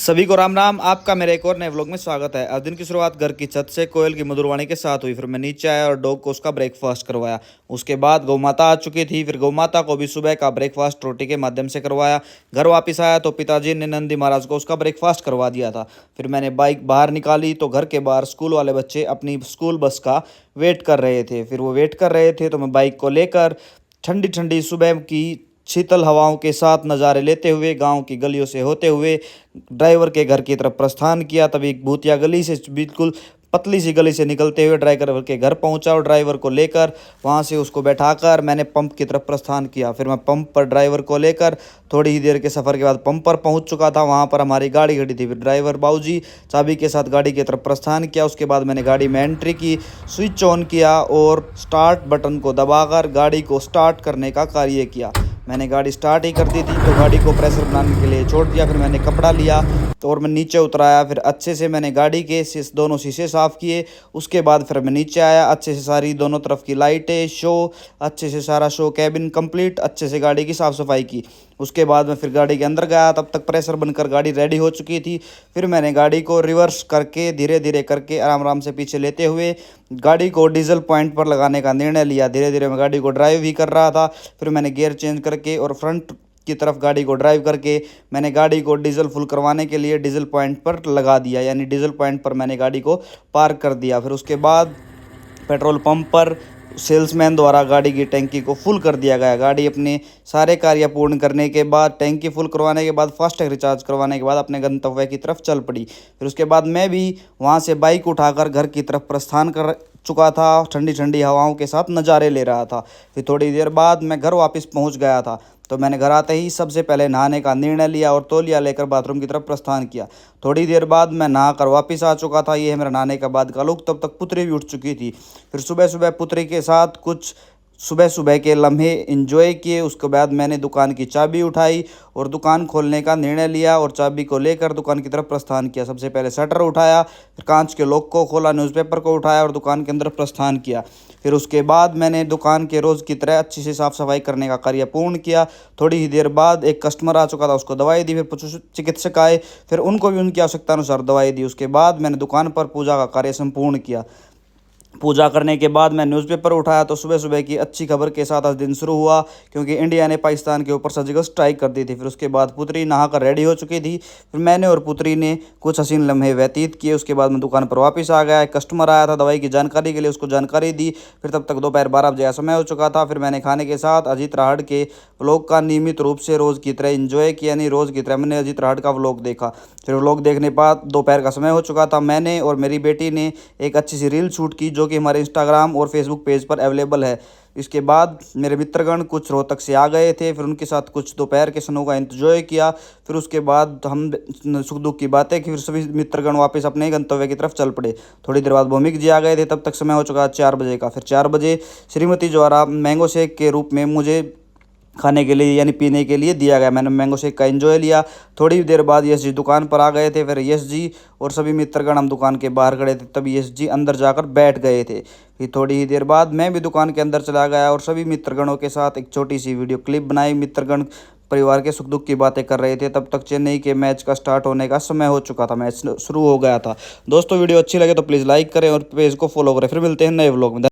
सभी को राम राम। आपका मेरे एक और नए व्लॉग में स्वागत है। आज दिन की शुरुआत घर की छत से कोयल की मधुरवाणी के साथ हुई। फिर मैं नीचे आया और डॉग को उसका ब्रेकफास्ट करवाया। उसके बाद गौ माता आ चुकी थी। फिर गौ माता को भी सुबह का ब्रेकफास्ट रोटी के माध्यम से करवाया। घर वापस आया तो पिताजी ने नंदी महाराज को उसका ब्रेकफास्ट करवा दिया था। फिर मैंने बाइक बाहर निकाली तो घर के बाहर स्कूल वाले बच्चे अपनी स्कूल बस का वेट कर रहे थे। फिर वो वेट कर रहे थे तो मैं बाइक को लेकर ठंडी ठंडी सुबह की शीतल हवाओं के साथ नज़ारे लेते हुए गांव की गलियों से होते हुए ड्राइवर के घर की तरफ प्रस्थान किया। तभी एक भूतिया गली से बिल्कुल पतली सी गली से निकलते हुए ड्राइवर के घर पहुंचा और ड्राइवर को लेकर वहां से उसको बैठाकर मैंने पंप की तरफ प्रस्थान किया। फिर मैं पंप पर ड्राइवर को लेकर थोड़ी ही देर के सफ़र के बाद पंप पर पहुंच चुका था। वहां पर हमारी गाड़ी खड़ी थी। फिर ड्राइवर बाबूजी चाबी के साथ गाड़ी की तरफ प्रस्थान किया। उसके बाद मैंने गाड़ी में एंट्री की, स्विच ऑन किया और स्टार्ट बटन को दबाकर गाड़ी को स्टार्ट करने का कार्य किया। मैंने गाड़ी स्टार्ट ही कर दी थी तो गाड़ी को प्रेशर बनाने के लिए छोड़ दिया। फिर मैंने कपड़ा लिया तो और मैं नीचे उतराया। फिर अच्छे से मैंने गाड़ी के दोनों शीशे साफ़ किए। उसके बाद फिर मैं नीचे आया, अच्छे से सारी दोनों तरफ की लाइटें शो, अच्छे से सारा शो कैबिन कंप्लीट, अच्छे से गाड़ी की साफ़ सफाई की। उसके बाद मैं फिर गाड़ी के अंदर गया। तब तक प्रेशर बनकर गाड़ी रेडी हो चुकी थी। फिर मैंने गाड़ी को रिवर्स करके धीरे धीरे करके आराम आराम से पीछे लेते हुए गाड़ी को डीजल पॉइंट पर लगाने का निर्णय लिया। धीरे धीरे मैं गाड़ी को ड्राइव ही कर रहा था। फिर मैंने गियर चेंज करके और फ्रंट की तरफ गाड़ी को ड्राइव करके मैंने गाड़ी को डीजल फुल करवाने के लिए डीजल पॉइंट पर लगा दिया, यानी डीजल पॉइंट पर मैंने गाड़ी को पार्क कर दिया। फिर उसके बाद पेट्रोल पंप पर सेल्समैन द्वारा गाड़ी की टैंकी को फुल कर दिया गया। गाड़ी अपने सारे कार्य पूर्ण करने के बाद, टैंकी फुल करवाने के बाद, फास्टैग रिचार्ज करवाने के बाद अपने गंतव्य की तरफ चल पड़ी। फिर उसके बाद मैं भी वहां से बाइक उठाकर घर की तरफ प्रस्थान कर चुका था। ठंडी ठंडी हवाओं के साथ नज़ारे ले रहा था। फिर थोड़ी देर बाद मैं घर वापस पहुंच गया था। तो मैंने घर आते ही सबसे पहले नहाने का निर्णय लिया और तौलिया लेकर बाथरूम की तरफ प्रस्थान किया। थोड़ी देर बाद मैं नहाकर वापस आ चुका था। ये है मेरा नहाने का बाद का लुक। तब तक पुत्री भी उठ चुकी थी। फिर सुबह सुबह पुत्री के साथ कुछ सुबह सुबह के लम्हे एंजॉय किए। उसके बाद मैंने दुकान की चाबी उठाई और दुकान खोलने का निर्णय लिया और चाबी को लेकर दुकान की तरफ प्रस्थान किया। सबसे पहले शटर उठाया, फिर कांच के लॉक को खोला, न्यूज़पेपर को उठाया और दुकान के अंदर प्रस्थान किया। फिर उसके बाद मैंने दुकान के रोज़ की तरह अच्छी से साफ़ सफाई करने का कार्य पूर्ण किया। थोड़ी ही देर बाद एक कस्टमर आ चुका था, उसको दवाई दी। फिर पशु चिकित्सक आए, फिर उनको भी उनकी आवश्यकता अनुसार दवाई दी। उसके बाद मैंने दुकान पर पूजा का कार्य संपूर्ण किया। पूजा करने के बाद मैं न्यूज़पेपर उठाया तो सुबह सुबह की अच्छी खबर के साथ आज दिन शुरू हुआ, क्योंकि इंडिया ने पाकिस्तान के ऊपर सर्जिकल स्ट्राइक कर दी थी। फिर उसके बाद पुत्री नहाकर रेडी हो चुकी थी। फिर मैंने और पुत्री ने कुछ हसीन लम्हे व्यतीत किए। उसके बाद मैं दुकान पर वापस आ गया। एक कस्टमर आया था दवाई की जानकारी के लिए, उसको जानकारी दी। फिर तब तक दोपहर 12 बजे का समय हो चुका था। फिर मैंने खाने के साथ अजीत राहड़ के व्लॉग का नियमित रूप से रोज़ की तरह इन्जॉय किया, यानी रोज़ की तरह मैंने अजीत राहड़ का व्लॉग देखा। फिर व्लॉग देखने के बाद दोपहर का समय हो चुका था। मैंने और मेरी बेटी ने एक अच्छी सी रील शूट की जो कि हमारे इंस्टाग्राम और फेसबुक पेज पर अवेलेबल है। इसके बाद मेरे मित्रगण कुछ रोहतक से आ गए थे। फिर उनके साथ कुछ दोपहर के स्नो का एंजॉय किया। फिर उसके बाद हम सुख दुख की बातें की। फिर सभी मित्रगण वापस अपने गंतव्य की तरफ चल पड़े। थोड़ी देर बाद भौमिक जी आ गए थे। तब तक समय हो चुका 4 बजे का। फिर 4 बजे श्रीमती द्वारा मैंगो शेक के रूप में मुझे खाने के लिए यानी पीने के लिए दिया गया। मैंने मैंगो शेक का एंजॉय लिया। थोड़ी देर बाद यश जी दुकान पर आ गए थे। फिर यश जी और सभी मित्रगण हम दुकान के बाहर खड़े थे, तभी यश जी अंदर जाकर बैठ गए थे। फिर थोड़ी ही देर बाद मैं भी दुकान के अंदर चला गया और सभी मित्रगणों के साथ एक छोटी सी वीडियो क्लिप बनाई। मित्रगण परिवार के सुख दुख की बातें कर रहे थे। तब तक चेन्नई के मैच का स्टार्ट होने का समय हो चुका था, मैच शुरू हो गया था। दोस्तों वीडियो अच्छी लगे तो प्लीज़ लाइक करें और पेज को फॉलो करें। फिर मिलते हैं नए व्लॉग में।